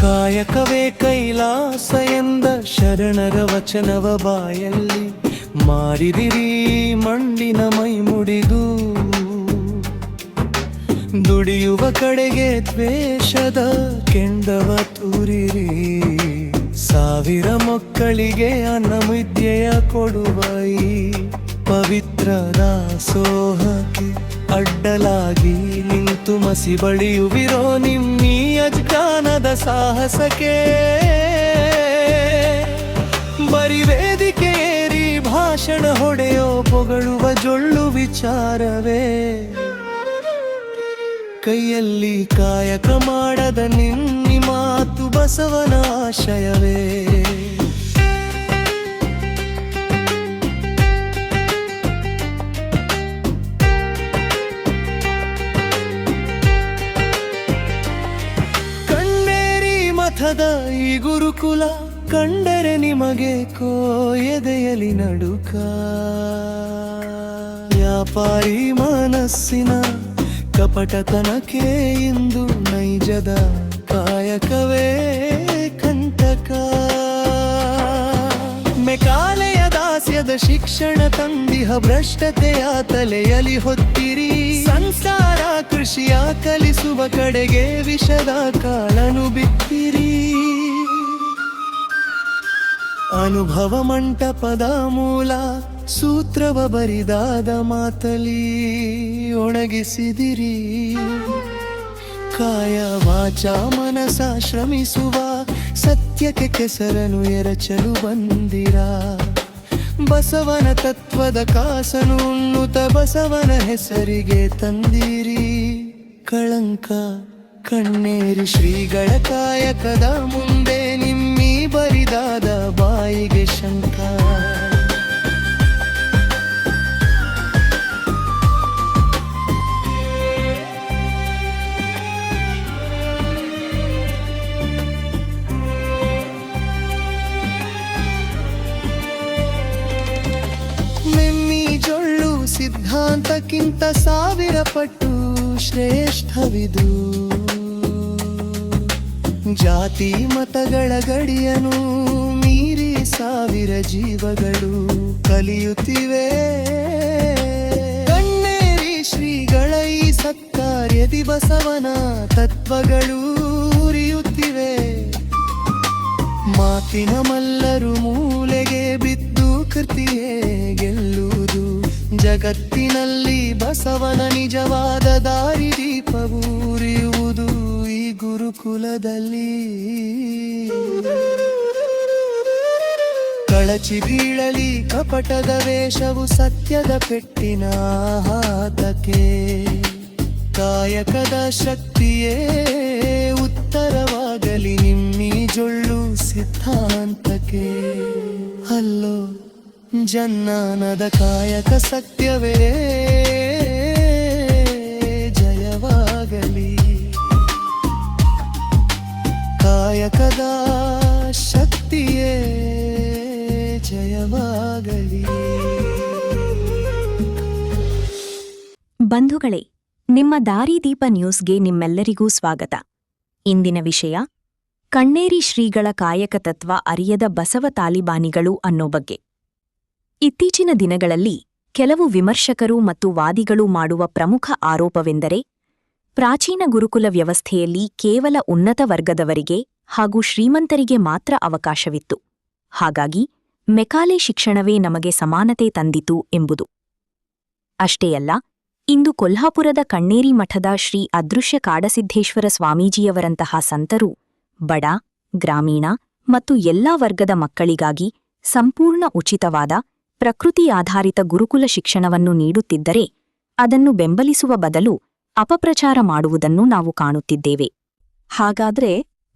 ಕಾಯಕವೇ ಕೈಲಾಸ ಎಂದ ಶರಣರ ವಚನವ ಬಾಯಲ್ಲಿ ಮಾರಿದಿರಿ ಮಂಡಿನ ಮೈ ಮುಡಿದು ದುಡಿಯುವ ಕಡೆಗೆ ದ್ವೇಷದ ಕೆಂಡವ ತೂರಿರಿ ಸಾವಿರ ಮಕ್ಕಳಿಗೆ ಅನ್ನವಿದ್ಯೆಯ ಕೊಡುವ ಈ ಪವಿತ್ರ ದಾಸೋಹಕ್ಕೆ ಅಡ್ಡಲಾಗಿ ನಿಂತು ಮಸಿ ಬಳಿಯುವಿರೋ ನಿಮ್ಮೀ ಅಜ್ಞಾನದ ಸಾಹಸಕ್ಕೆ ಬರಿ ವೇದಿಕೆ ಏರಿ ಭಾಷಣ ಹೊಡೆಯೋ ಪೊಗಳುವ ಜೊಳ್ಳು ವಿಚಾರವೇ ಕೈಯಲ್ಲಿ ಕಾಯಕ ಮಾಡದ ನಿನ್ನಿ ಮಾತು ಬಸವನ ಆಶಯವೇ ಕಣ್ಣೇರಿ ಮಠದ ಈ ಗುರುಕುಲ ಕಂಡರೆ ನಿಮಗೆ ಕೋಯದೆಯಲಿ ನಡುಕ ವ್ಯಾಪಾರಿ ಮನಸ್ಸಿನ ಕಪಟತನಕ್ಕೆ ಇಂದು ನೈಜದ ಕಾಯಕವೇ ಕಂಟಕ ಮೆಕಾಲೆಯ ದಾಸ್ಯದ ಶಿಕ್ಷಣ ತಂದಿಹ ಭ್ರಷ್ಟತೆಯ ತಲೆಯಲಿ ಹೊತ್ತಿರಿ ಸಂಸಾರ ಕೃಷಿಯ ಕಲಿಸುವ ಕಡೆಗೆ ವಿಷದ ಕಾಳನು ಬಿತ್ತಿರಿ ಅನುಭವ ಮಂಟಪದ ಮೂಲ ಸೂತ್ರವ ಬರಿದಾದ ಮಾತಲಿ ಒಣಗಿಸಿದಿರಿ ಕಾಯ ವಾಚ ಮನಸ ಶ್ರಮಿಸುವ ಸತ್ಯಕ್ಕೆ ಕೆಸರನು ಎರಚಲು ಬಂದಿರ ಬಸವನ ತತ್ವದ ಕಾಸನು ಉಣ್ಣುತ ಬಸವನ ಹೆಸರಿಗೆ ತಂದಿರಿ ಕಳಂಕ ಕಣ್ಣೇರಿ ಶ್ರೀಗಳ ಕಾಯಕದ ಮುಂದೆ ನಿಮ್ಮಿ ಬರಿದಾದ ಬಾಯಿಗೆ ಶಂಕ ಸಿದ್ಧಾಂತಕ್ಕಿಂತ ಸಾವಿರ ಪಟ್ಟು ಶ್ರೇಷ್ಠವಿದು ಜಾತಿ ಮತಗಳ ಗಡಿಯನು ಮೀರಿ ಸಾವಿರ ಜೀವಗಳು ಕಲಿಯುತ್ತಿವೆ ಕಣ್ಣೇರಿ ಶ್ರೀಗಳ ಈ ಸತ್ಕಾರ್ಯದಿ ಬಸವನ ತತ್ವಗಳು ಉರಿಯುತ್ತಿವೆ ಮಾತಿನ ಮಲ್ಲರು ಮೂಲೆಗೆ ಬಿದ್ದು ಕೃತಿಯೇ ಗೆಲ್ಲುವುದು ಜಗತ್ತಿನಲ್ಲಿ ಬಸವನ ನಿಜವಾದ ದಾರಿದೀಪವು ಉರಿಯುವುದು ಈ ಗುರುಕುಲದಲ್ಲಿ ಕಳಚಿ ಬೀಳಲಿ ಕಪಟದ ವೇಷವು ಸತ್ಯದ ಪೆಟ್ಟಿನ ಆಘಾತಕ್ಕೆ ಕಾಯಕದ ಶಕ್ತಿಯೇ ಉತ್ತರವಾಗಲಿ ನಿಮ್ಮಿ ಜೊಳ್ಳು ಸಿದ್ಧಾಂತಕ್ಕೆ ಅಲ್ಲೋ ಜನ್ನಾನದ ಕಾಯಕ ಸತ್ಯವೇ ಜಯವಾಗಲಿ ಕಾಯಕದ ಶಕ್ತಿಯೇ ಜಯವಾಗಲಿ. ಬಂಧುಗಳೇ, ನಿಮ್ಮ ದಾರಿದೀಪ ನ್ಯೂಸ್ಗೆ ನಿಮ್ಮೆಲ್ಲರಿಗೂ ಸ್ವಾಗತ. ಇಂದಿನ ವಿಷಯ ಕಣ್ಣೇರಿ ಶ್ರೀಗಳ ಕಾಯಕ ತತ್ವ ಅರಿಯದ ಬಸವ ತಾಲಿಬಾನಿಗಳು ಅನ್ನೋ ಬಗ್ಗೆ. ಇತ್ತೀಚಿನ ದಿನಗಳಲ್ಲಿ ಕೆಲವು ವಿಮರ್ಶಕರು ಮತ್ತು ವಾದಿಗಳು ಮಾಡುವ ಪ್ರಮುಖ ಆರೋಪವೆಂದರೆ ಪ್ರಾಚೀನ ಗುರುಕುಲ ವ್ಯವಸ್ಥೆಯಲ್ಲಿ ಕೇವಲ ಉನ್ನತ ವರ್ಗದವರಿಗೆ ಹಾಗೂ ಶ್ರೀಮಂತರಿಗೆ ಮಾತ್ರ ಅವಕಾಶವಿತ್ತು, ಹಾಗಾಗಿ ಮೆಕಾಲೆ ಶಿಕ್ಷಣವೇ ನಮಗೆ ಸಮಾನತೆ ತಂದಿತು ಎಂಬುದು. ಅಷ್ಟೇ ಅಲ್ಲ, ಇಂದು ಕೊಲ್ಹಾಪುರದ ಕಣ್ಣೇರಿ ಮಠದ ಶ್ರೀ ಅದೃಶ್ಯ ಕಾಡಸಿದ್ದೇಶ್ವರ ಸ್ವಾಮೀಜಿಯವರಂತಹ ಸಂತರು ಬಡ, ಗ್ರಾಮೀಣ ಮತ್ತು ಎಲ್ಲಾ ವರ್ಗದ ಮಕ್ಕಳಿಗಾಗಿ ಸಂಪೂರ್ಣ ಉಚಿತವಾದ ಪ್ರಕೃತಿ ಆಧಾರಿತ ಗುರುಕುಲ ಶಿಕ್ಷಣವನ್ನು ನೀಡುತ್ತಿದ್ದರೆ ಅದನ್ನು ಬೆಂಬಲಿಸುವ ಬದಲು ಅಪಪ್ರಚಾರ ಮಾಡುವುದನ್ನು ನಾವು ಕಾಣುತ್ತಿದ್ದೇವೆ. ಹಾಗಾದ್ರೆ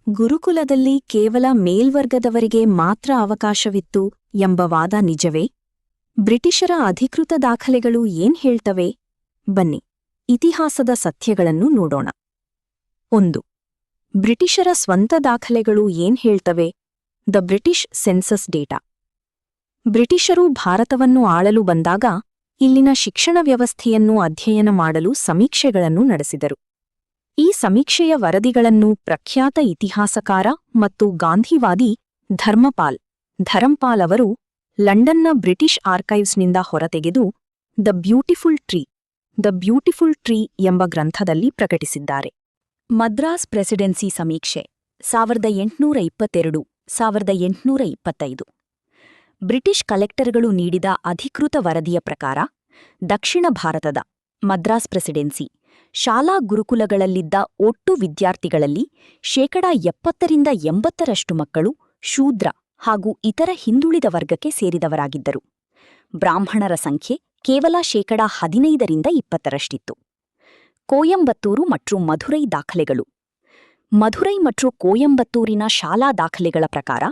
ಗುರುಕುಲದಲ್ಲಿ ಕೇವಲ ಮೇಲ್ವರ್ಗದವರಿಗೆ ಮಾತ್ರ ಅವಕಾಶವಿತ್ತು ಎಂಬ ವಾದ ನಿಜವೇ? ಬ್ರಿಟಿಷರ ಅಧಿಕೃತ ದಾಖಲೆಗಳು ಏನ್ ಹೇಳ್ತವೆ? ಬನ್ನಿ, ಇತಿಹಾಸದ ಸತ್ಯಗಳನ್ನು ನೋಡೋಣ. 1. ಬ್ರಿಟಿಷರ ಸ್ವಂತ ದಾಖಲೆಗಳು ಏನ್ ಹೇಳ್ತವೆ? The British census data. ಬ್ರಿಟಿಷರು ಭಾರತವನ್ನು ಆಳಲು ಬಂದಾಗ ಇಲ್ಲಿನ ಶಿಕ್ಷಣ ವ್ಯವಸ್ಥೆಯನ್ನು ಅಧ್ಯಯನ ಮಾಡಲು ಸಮೀಕ್ಷೆಗಳನ್ನು ನಡೆಸಿದರು. ಈ ಸಮೀಕ್ಷೆಯ ವರದಿಗಳನ್ನು ಪ್ರಖ್ಯಾತ ಇತಿಹಾಸಕಾರ ಮತ್ತು ಗಾಂಧಿವಾದಿ ಧರಂಪಾಲ್ ಅವರು ಲಂಡನ್ನ ಬ್ರಿಟಿಷ್ ಆರ್ಕೈವ್ಸ್ನಿಂದ ಹೊರತೆಗೆದು ದ ಬ್ಯೂಟಿಫುಲ್ ಟ್ರೀ ಎಂಬ ಗ್ರಂಥದಲ್ಲಿ ಪ್ರಕಟಿಸಿದ್ದಾರೆ. ಮದ್ರಾಸ್ ಪ್ರೆಸಿಡೆನ್ಸಿ ಸಮೀಕ್ಷೆ 1822-1825. ಬ್ರಿಟಿಷ್ ಕಲೆಕ್ಟರ್ಗಳು ನೀಡಿದ ಅಧಿಕೃತ ವರದಿಯ ಪ್ರಕಾರ ದಕ್ಷಿಣ ಭಾರತದ ಮದ್ರಾಸ್ ಪ್ರೆಸಿಡೆನ್ಸಿ ಶಾಲಾ ಗುರುಕುಲಗಳಲ್ಲಿದ್ದ ಒಟ್ಟು ವಿದ್ಯಾರ್ಥಿಗಳಲ್ಲಿ 70% ಮಕ್ಕಳು ಶೂದ್ರ ಹಾಗೂ ಇತರ ಹಿಂದುಳಿದ ವರ್ಗಕ್ಕೆ ಸೇರಿದವರಾಗಿದ್ದರು. ಬ್ರಾಹ್ಮಣರ ಸಂಖ್ಯೆ ಕೇವಲ 15-20%. ಕೋಯಂಬತ್ತೂರು ಮತ್ತು ಮಧುರೈ ದಾಖಲೆಗಳು. ಮಧುರೈ ಮತ್ತು ಕೋಯಂಬತ್ತೂರಿನ ಶಾಲಾ ದಾಖಲೆಗಳ ಪ್ರಕಾರ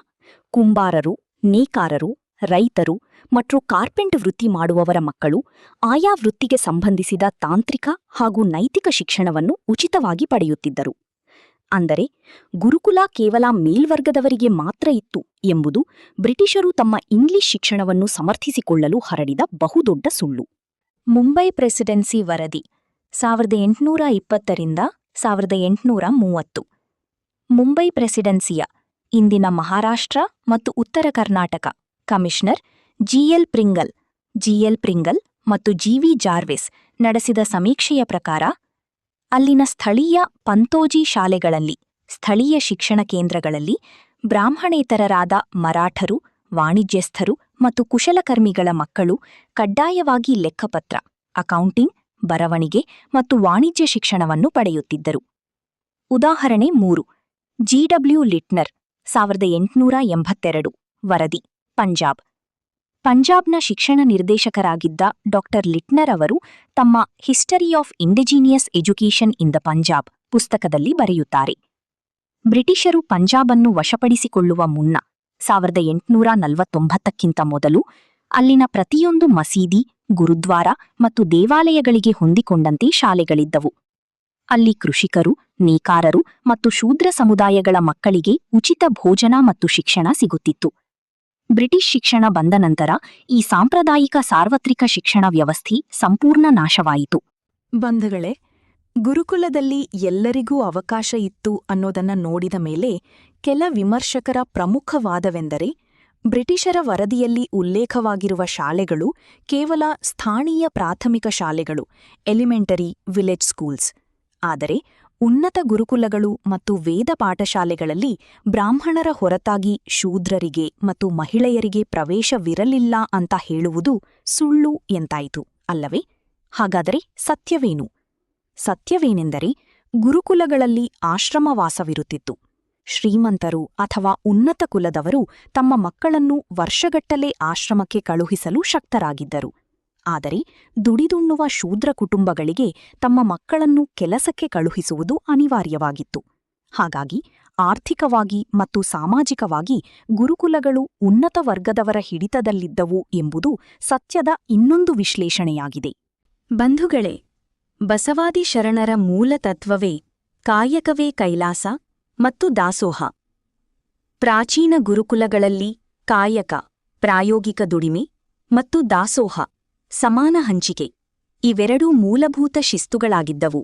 ಕುಂಬಾರರು, ನೇಕಾರರು, ರೈತರು ಮತ್ತು ಕಾರ್ಪೆಂಟ್ ವೃತ್ತಿ ಮಾಡುವವರ ಮಕ್ಕಳು ಆಯಾ ವೃತ್ತಿಗೆ ಸಂಬಂಧಿಸಿದ ತಾಂತ್ರಿಕ ಹಾಗೂ ನೈತಿಕ ಶಿಕ್ಷಣವನ್ನು ಉಚಿತವಾಗಿ ಪಡೆಯುತ್ತಿದ್ದರು. ಅಂದರೆ ಗುರುಕುಲ ಕೇವಲ ಮೇಲ್ವರ್ಗದವರಿಗೆ ಮಾತ್ರ ಇತ್ತು ಎಂಬುದು ಬ್ರಿಟಿಷರು ತಮ್ಮ ಇಂಗ್ಲಿಷ್ ಶಿಕ್ಷಣವನ್ನು ಸಮರ್ಥಿಸಿಕೊಳ್ಳಲು ಹರಡಿದ ಬಹುದೊಡ್ಡ ಸುಳ್ಳು. ಮುಂಬೈ ಪ್ರೆಸಿಡೆನ್ಸಿ ವರದಿ 1820-1830. ಮುಂಬೈ ಪ್ರೆಸಿಡೆನ್ಸಿಯ ಇಂದಿನ ಮಹಾರಾಷ್ಟ್ರ ಮತ್ತು ಉತ್ತರ ಕರ್ನಾಟಕ ಕಮಿಷನರ್ ಜಿಎಲ್ ಪ್ರಿಂಗಲ್ ಮತ್ತು ಜಿವಿ ಜಾರ್ವಿಸ್ ನಡೆಸಿದ ಸಮೀಕ್ಷೆಯ ಪ್ರಕಾರ ಅಲ್ಲಿನ ಸ್ಥಳೀಯ ಪಂತೋಜಿ ಶಾಲೆಗಳಲ್ಲಿ, ಸ್ಥಳೀಯ ಶಿಕ್ಷಣ ಕೇಂದ್ರಗಳಲ್ಲಿ ಬ್ರಾಹ್ಮಣೇತರರಾದ ಮರಾಠರು, ವಾಣಿಜ್ಯಸ್ಥರು ಮತ್ತು ಕುಶಲಕರ್ಮಿಗಳ ಮಕ್ಕಳು ಕಡ್ಡಾಯವಾಗಿ ಲೆಕ್ಕಪತ್ರ, ಅಕೌಂಟಿಂಗ್, ಬರವಣಿಗೆ ಮತ್ತು ವಾಣಿಜ್ಯ ಶಿಕ್ಷಣವನ್ನು ಪಡೆಯುತ್ತಿದ್ದರು. ಉದಾಹರಣೆ 3. ಜಿಡಬ್ಲ್ಯೂ ಲಿಟ್ನರ್ 1882 ವರದಿ, ಪಂಜಾಬ್ನ ಶಿಕ್ಷಣ ನಿರ್ದೇಶಕರಾಗಿದ್ದ ಡಾ. ಲಿಟ್ನರ್ ಅವರು ತಮ್ಮ history of indigenous education in the Punjab ಪುಸ್ತಕದಲ್ಲಿ ಬರೆಯುತ್ತಾರೆ, ಬ್ರಿಟಿಷರು ಪಂಜಾಬನ್ನು ವಶಪಡಿಸಿಕೊಳ್ಳುವ ಮುನ್ನ 1849ಕ್ಕಿಂತ ಮೊದಲು ಅಲ್ಲಿನ ಪ್ರತಿಯೊಂದು ಮಸೀದಿ, ಗುರುದ್ವಾರ ಮತ್ತು ದೇವಾಲಯಗಳಿಗೆ ಹೊಂದಿಕೊಂಡಂತೆ ಶಾಲೆಗಳಿದ್ದವು. ಅಲ್ಲಿ ಕೃಷಿಕರು, ನೇಕಾರರು ಮತ್ತು ಶೂದ್ರ ಸಮುದಾಯಗಳ ಮಕ್ಕಳಿಗೆ ಉಚಿತ ಭೋಜನ ಮತ್ತು ಶಿಕ್ಷಣ ಸಿಗುತ್ತಿತ್ತು. ಬ್ರಿಟಿಷ್ ಶಿಕ್ಷಣ ಬಂದ ನಂತರ ಈ ಸಾಂಪ್ರದಾಯಿಕ ಸಾರ್ವತ್ರಿಕ ಶಿಕ್ಷಣ ವ್ಯವಸ್ಥೆ ಸಂಪೂರ್ಣ ನಾಶವಾಯಿತು. ಬಂಧುಗಳೇ, ಗುರುಕುಲದಲ್ಲಿ ಎಲ್ಲರಿಗೂ ಅವಕಾಶ ಇತ್ತು ಅನ್ನೋದನ್ನ ನೋಡಿದ ಮೇಲೆ ಕೆಲ ವಿಮರ್ಶಕರ ಪ್ರಮುಖ ವಾದವೆಂದರೆ ಬ್ರಿಟಿಷರ ವರದಿಯಲ್ಲಿ ಉಲ್ಲೇಖವಾಗಿರುವ ಶಾಲೆಗಳು ಕೇವಲ ಸ್ಥಾನೀಯ ಪ್ರಾಥಮಿಕ ಶಾಲೆಗಳು, ಎಲಿಮೆಂಟರಿ ವಿಲೇಜ್ ಸ್ಕೂಲ್ಸ್. ಆದರೆ ಉನ್ನತ ಗುರುಕುಲಗಳು ಮತ್ತು ವೇದ ಪಾಠಶಾಲೆಗಳಲ್ಲಿ ಬ್ರಾಹ್ಮಣರ ಹೊರತಾಗಿ ಶೂದ್ರರಿಗೆ ಮತ್ತು ಮಹಿಳೆಯರಿಗೆ ಪ್ರವೇಶವಿರಲಿಲ್ಲ ಅಂತ ಹೇಳುವುದು ಸುಳ್ಳು ಎಂತಾಯಿತು, ಅಲ್ಲವೇ? ಹಾಗಾದರೆ ಸತ್ಯವೇನು? ಸತ್ಯವೇನೆಂದರೆ ಗುರುಕುಲಗಳಲ್ಲಿ ಆಶ್ರಮವಾಸವಿರುತ್ತಿತ್ತು. ಶ್ರೀಮಂತರು ಅಥವಾ ಉನ್ನತ ಕುಲದವರು ತಮ್ಮ ಮಕ್ಕಳನ್ನು ವರ್ಷಗಟ್ಟಲೆ ಆಶ್ರಮಕ್ಕೆ ಕಳುಹಿಸಲು ಶಕ್ತರಾಗಿದ್ದರು. ಆದರೆ ದುಡಿದುಣ್ಣುವ ಶೂದ್ರ ಕುಟುಂಬಗಳಿಗೆ ತಮ್ಮ ಮಕ್ಕಳನ್ನು ಕೆಲಸಕ್ಕೆ ಕಳುಹಿಸುವುದು ಅನಿವಾರ್ಯವಾಗಿತ್ತು. ಹಾಗಾಗಿ ಆರ್ಥಿಕವಾಗಿ ಮತ್ತು ಸಾಮಾಜಿಕವಾಗಿ ಗುರುಕುಲಗಳು ಉನ್ನತ ವರ್ಗದವರ ಹಿಡಿತದಲ್ಲಿದ್ದವು ಎಂಬುದು ಸತ್ಯದ ಇನ್ನೊಂದು ವಿಶ್ಲೇಷಣೆಯಾಗಿದೆ. ಬಂಧುಗಳೇ, ಬಸವಾದಿ ಶರಣರ ಮೂಲತತ್ವವೇ ಕಾಯಕವೇ ಕೈಲಾಸ ಮತ್ತು ದಾಸೋಹ. ಪ್ರಾಚೀನ ಗುರುಕುಲಗಳಲ್ಲಿ ಕಾಯಕ, ಪ್ರಾಯೋಗಿಕ ದುಡಿಮೆ ಮತ್ತು ದಾಸೋಹ, ಸಮಾನ ಹಂಚಿಕೆ ಇವೆರಡೂ ಮೂಲಭೂತ ಶಿಸ್ತುಗಳಾಗಿದ್ದವು.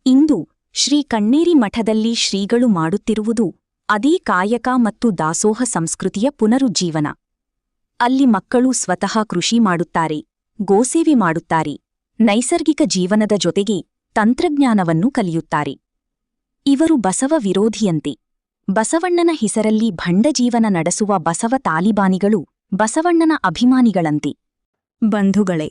ಇಂದು ಶ್ರೀ ಕಣ್ಣೇರಿ ಮಠದಲ್ಲಿ ಶ್ರೀಗಳು ಮಾಡುತ್ತಿರುವುದು ಅದೇ ಕಾಯಕ ಮತ್ತು ದಾಸೋಹ ಸಂಸ್ಕೃತಿಯ ಪುನರುಜ್ಜೀವನ. ಅಲ್ಲಿ ಮಕ್ಕಳು ಸ್ವತಃ ಕೃಷಿ ಮಾಡುತ್ತಾರೆ, ಗೋಸೇವೆ ಮಾಡುತ್ತಾರೆ, ನೈಸರ್ಗಿಕ ಜೀವನದ ಜೊತೆಗೆ ತಂತ್ರಜ್ಞಾನವನ್ನು ಕಲಿಯುತ್ತಾರೆ. ಇವರು ಬಸವ ವಿರೋಧಿಯಂತೆ, ಬಸವಣ್ಣನ ಹೆಸರಲ್ಲಿ ಭಂಡ ಜೀವನ ನಡೆಸುವ ಬಸವ ತಾಲಿಬಾನಿಗಳು ಬಸವಣ್ಣನ ಅಭಿಮಾನಿಗಳಂತೆ. ಬಂಧುಗಳೇ,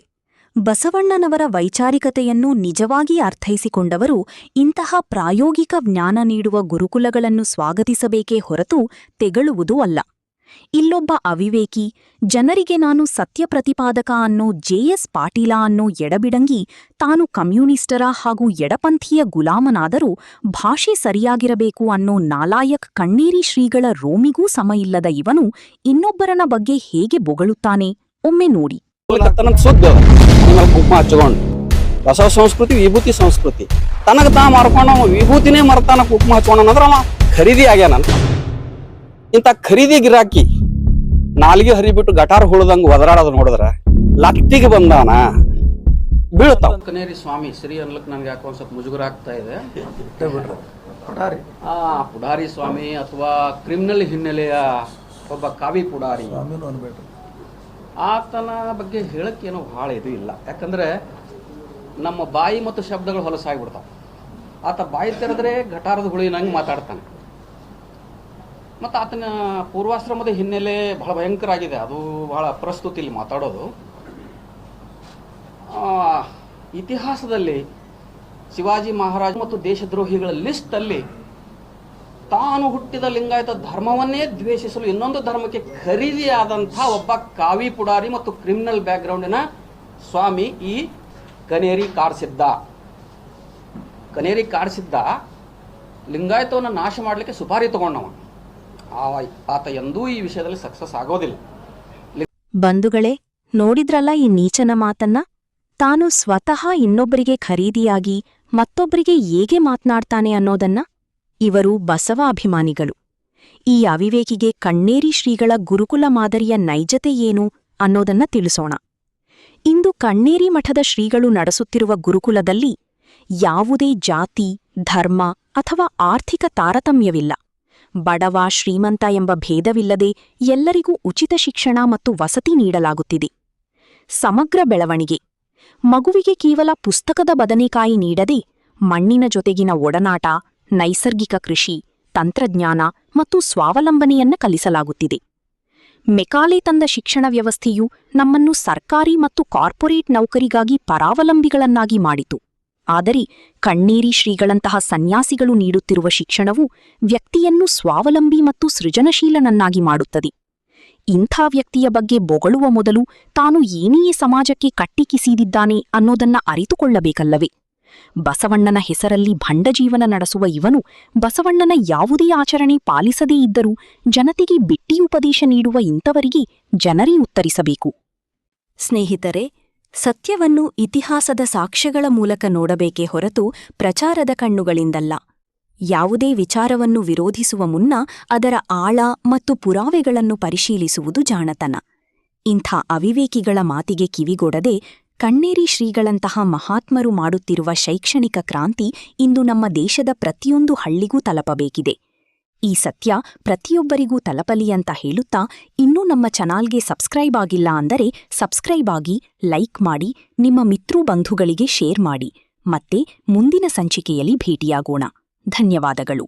ಬಸವಣ್ಣನವರ ವೈಚಾರಿಕತೆಯನ್ನು ನಿಜವಾಗಿ ಅರ್ಥೈಸಿಕೊಂಡವರು ಇಂತಹ ಪ್ರಾಯೋಗಿಕ ಜ್ಞಾನ ನೀಡುವ ಗುರುಕುಲಗಳನ್ನು ಸ್ವಾಗತಿಸಬೇಕೇ ಹೊರತು ತೆಗಳುವುದೂ ಅಲ್ಲ. ಇಲ್ಲೊಬ್ಬ ಅವಿವೇಕಿ, ಜನರಿಗೆ ನಾನು ಸತ್ಯ ಪ್ರತಿಪಾದಕ ಅನ್ನೋ ಜೆ.ಎಸ್. ಪಾಟೀಲ ಅನ್ನೋ ಎಡಬಿಡಂಗಿ ತಾನು ಕಮ್ಯುನಿಸ್ಟರ ಹಾಗೂ ಎಡಪಂಥೀಯ ಗುಲಾಮನಾದರೂ ಭಾಷೆ ಸರಿಯಾಗಿರಬೇಕು ಅನ್ನೋ ನಾಲಾಯಕ್ ಕಣ್ಣೇರಿ ಶ್ರೀಗಳ ರೋಮಿಗೂ ಸಮಯಿಲ್ಲದ ಇವನು ಇನ್ನೊಬ್ಬರನ ಬಗ್ಗೆ ಹೇಗೆ ಬೊಗಳುತ್ತಾನೆ ಒಮ್ಮೆ ನೋಡಿ. ಕುಂಕುಮ ಹಚ್ಕೊಂಡು ಬಸವ ಸಂಸ್ಕೃತಿ ವಿಭೂತಿ ಸಂಸ್ಕೃತಿ ತನಗ ತಾ ಮಾರ್ಕೊಂಡು ಅವ ವಿಭೂತಿನೇ ಮರ್ತಾನ ಕುಂಕುಮ ಹಚ್ಕೊಂಡಂದ್ರ ಅವ ಖರೀದಿ ಆಗ್ಯಾನಂತ. ಇಂಥ ಖರೀದಿ ಗಿರಾಕಿ ನಾಲ್ಗೆ ಹರಿಬಿಟ್ಟು ಗಟಾರ ಹುಳದಂಗ ಒದರಾಡೋದು ನೋಡಿದ್ರ ಲತ್ತಿಗೆ ಬಂದಾನ. ಬೀಳ್ತಾವ. ಕನೇರಿ ಸ್ವಾಮಿ ಶ್ರೀ ಅನ್ಲಕ್ ನನಗೆ ಯಾಕೋ ಒಂದು ಸ್ವಲ್ಪ ಮುಜುಗರ ಆಗ್ತಾ ಇದೆ. ಪುಡಾರಿ ಸ್ವಾಮಿ ಅಥವಾ ಕ್ರಿಮಿನಲ್ ಹಿನ್ನೆಲೆಯ ಒಬ್ಬ ಕಾವಿ ಪುಡಾರಿ, ಆತನ ಬಗ್ಗೆ ಹೇಳಕ್ಕೇನೋ ಭಾಳ ಇದು ಇಲ್ಲ. ಯಾಕಂದರೆ ನಮ್ಮ ಬಾಯಿ ಮತ್ತು ಶಬ್ದಗಳು ಹೊಲಸಾಗಿಬಿಡ್ತಾವೆ. ಆತ ಬಾಯಿ ತೆರೆದ್ರೆ ಘಟಾರದ ಹುಳಿನಂಗೆ ಮಾತಾಡ್ತಾನೆ. ಮತ್ತು ಆತನ ಪೂರ್ವಾಶ್ರಮದ ಹಿನ್ನೆಲೆ ಬಹಳ ಭಯಂಕರ ಆಗಿದೆ. ಅದು ಬಹಳ ಪ್ರಸ್ತುತಿ ಇಲ್ಲಿ ಮಾತಾಡೋದು. ಇತಿಹಾಸದಲ್ಲಿ ಶಿವಾಜಿ ಮಹಾರಾಜ ಮತ್ತು ದೇಶದ್ರೋಹಿಗಳ ಲಿಸ್ಟಲ್ಲಿ ತಾನು ಹುಟ್ಟಿದ ಲಿಂಗಾಯತ ಧರ್ಮವನ್ನೇ ದ್ವೇಷಿಸಲು ಇನ್ನೊಂದು ಧರ್ಮಕ್ಕೆ ಖರೀದಿಯಾದಂಥ ಒಬ್ಬ ಕಾವಿ ಪುಡಾರಿ ಮತ್ತು ಕ್ರಿಮಿನಲ್ ಬ್ಯಾಕ್ಗ್ರೌಂಡಿನ ಸ್ವಾಮಿ ಈ ಕನೇರಿ ಕಾಡ್ಸಿದ್ದ. ಕನೇರಿ ಕಾಡ್ಸಿದ್ದ ಲಿಂಗಾಯತವನ್ನು ನಾಶ ಮಾಡಲಿಕ್ಕೆ ಸುಪಾರಿ ತಗೊಂಡವ. ಆತ ಎಂದೂ ಈ ವಿಷಯದಲ್ಲಿ ಸಕ್ಸಸ್ ಆಗೋದಿಲ್ಲ. ಬಂಧುಗಳೇ, ನೋಡಿದ್ರಲ್ಲ ಈ ನೀಚನ ಮಾತನ್ನ. ತಾನು ಸ್ವತಃ ಇನ್ನೊಬ್ಬರಿಗೆ ಖರೀದಿಯಾಗಿ ಮತ್ತೊಬ್ಬರಿಗೆ ಹೇಗೆ ಮಾತ್ನಾಡ್ತಾನೆ ಅನ್ನೋದನ್ನ. ಇವರು ಬಸವ ಅಭಿಮಾನಿಗಳು. ಈ ಅವಿವೇಕಿಗೆ ಕಣ್ಣೇರಿ ಶ್ರೀಗಳ ಗುರುಕುಲ ಮಾದರಿಯ ನೈಜತೆ ಏನು ಅನ್ನೋದನ್ನ ತಿಳಿಸೋಣ. ಇಂದು ಕಣ್ಣೇರಿ ಮಠದ ಶ್ರೀಗಳು ನಡೆಸುತ್ತಿರುವ ಗುರುಕುಲದಲ್ಲಿ ಯಾವುದೇ ಜಾತಿ, ಧರ್ಮ ಅಥವಾ ಆರ್ಥಿಕ ತಾರತಮ್ಯವಿಲ್ಲ. ಬಡವ ಶ್ರೀಮಂತ ಎಂಬ ಭೇದವಿಲ್ಲದೆ ಎಲ್ಲರಿಗೂ ಉಚಿತ ಶಿಕ್ಷಣ ಮತ್ತು ವಸತಿ ನೀಡಲಾಗುತ್ತಿದೆ. ಸಮಗ್ರ ಬೆಳವಣಿಗೆ. ಮಗುವಿಗೆ ಕೇವಲ ಪುಸ್ತಕದ ಬದನೆಕಾಯಿ ನೀಡದೆ ಮಣ್ಣಿನ ಜೊತೆಗಿನ ಒಡನಾಟ, ನೈಸರ್ಗಿಕ ಕೃಷಿ, ತಂತ್ರಜ್ಞಾನ ಮತ್ತು ಸ್ವಾವಲಂಬನೆಯನ್ನ ಕಲಿಸಲಾಗುತ್ತಿದೆ. ಮೆಕಾಲೆ ತಂದ ಶಿಕ್ಷಣ ವ್ಯವಸ್ಥೆಯು ನಮ್ಮನ್ನು ಸರ್ಕಾರಿ ಮತ್ತು ಕಾರ್ಪೊರೇಟ್ ನೌಕರಿಗಾಗಿ ಪರಾವಲಂಬಿಗಳನ್ನಾಗಿ ಮಾಡಿತು. ಆದರೆ ಕಣ್ಣೇರಿ ಶ್ರೀಗಳಂತಹ ಸನ್ಯಾಸಿಗಳು ನೀಡುತ್ತಿರುವ ಶಿಕ್ಷಣವು ವ್ಯಕ್ತಿಯನ್ನು ಸ್ವಾವಲಂಬಿ ಮತ್ತು ಸೃಜನಶೀಲನನ್ನಾಗಿ ಮಾಡುತ್ತದೆ. ಇಂಥ ವ್ಯಕ್ತಿಯ ಬಗ್ಗೆ ಬೊಗಳುವ ಮೊದಲು ತಾನು ಏನೇ ಸಮಾಜಕ್ಕೆ ಕಟ್ಟಿಕಿಸಿದಿದ್ದಾನೆ ಅನ್ನೋದನ್ನ ಅರಿತುಕೊಳ್ಳಬೇಕಲ್ಲವೇ? ಬಸವಣ್ಣನ ಹೆಸರಲ್ಲಿ ಭಂಡಜೀವನ ನಡೆಸುವ ಇವನು ಬಸವಣ್ಣನ ಯಾವುದೇ ಆಚರಣೆ ಪಾಲಿಸದೇ ಇದ್ದರೂ ಜನತೆಗೆ ಬಿಟ್ಟಿಯುಪದೇಶ ನೀಡುವ ಇಂಥವರಿಗೆ ಜನರೇ ಉತ್ತರಿಸಬೇಕು. ಸ್ನೇಹಿತರೆ, ಸತ್ಯವನ್ನು ಇತಿಹಾಸದ ಸಾಕ್ಷ್ಯಗಳ ಮೂಲಕ ನೋಡಬೇಕೇ ಹೊರತು ಪ್ರಚಾರದ ಕಣ್ಣುಗಳಿಂದಲ್ಲ. ಯಾವುದೇ ವಿಚಾರವನ್ನು ವಿರೋಧಿಸುವ ಮುನ್ನ ಅದರ ಆಳ ಮತ್ತು ಪುರಾವೆಗಳನ್ನು ಪರಿಶೀಲಿಸುವುದು ಜಾಣತನ. ಇಂಥ ಅವಿವೇಕಿಗಳ ಮಾತಿಗೆ ಕಿವಿಗೊಡದೆ ಕಣ್ಣೇರಿ ಶ್ರೀಗಳಂತಹ ಮಹಾತ್ಮರು ಮಾಡುತ್ತಿರುವ ಶೈಕ್ಷಣಿಕ ಕ್ರಾಂತಿ ಇಂದು ನಮ್ಮ ದೇಶದ ಪ್ರತಿಯೊಂದು ಹಳ್ಳಿಗೂ ತಲುಪಬೇಕಿದೆ. ಈ ಸತ್ಯ ಪ್ರತಿಯೊಬ್ಬರಿಗೂ ತಲುಪಲಿ ಅಂತ ಹೇಳುತ್ತಾ, ಇನ್ನೂ ನಮ್ಮ ಚಾನಲ್ಗೆ ಸಬ್ಸ್ಕ್ರೈಬ್ ಆಗಿಲ್ಲ ಅಂದರೆ ಸಬ್ಸ್ಕ್ರೈಬ್ ಆಗಿ, ಲೈಕ್ ಮಾಡಿ, ನಿಮ್ಮ ಮಿತ್ರ ಬಂಧುಗಳಿಗೆ ಶೇರ್ ಮಾಡಿ. ಮತ್ತೆ ಮುಂದಿನ ಸಂಚಿಕೆಯಲ್ಲಿ ಭೇಟಿಯಾಗೋಣ. ಧನ್ಯವಾದಗಳು.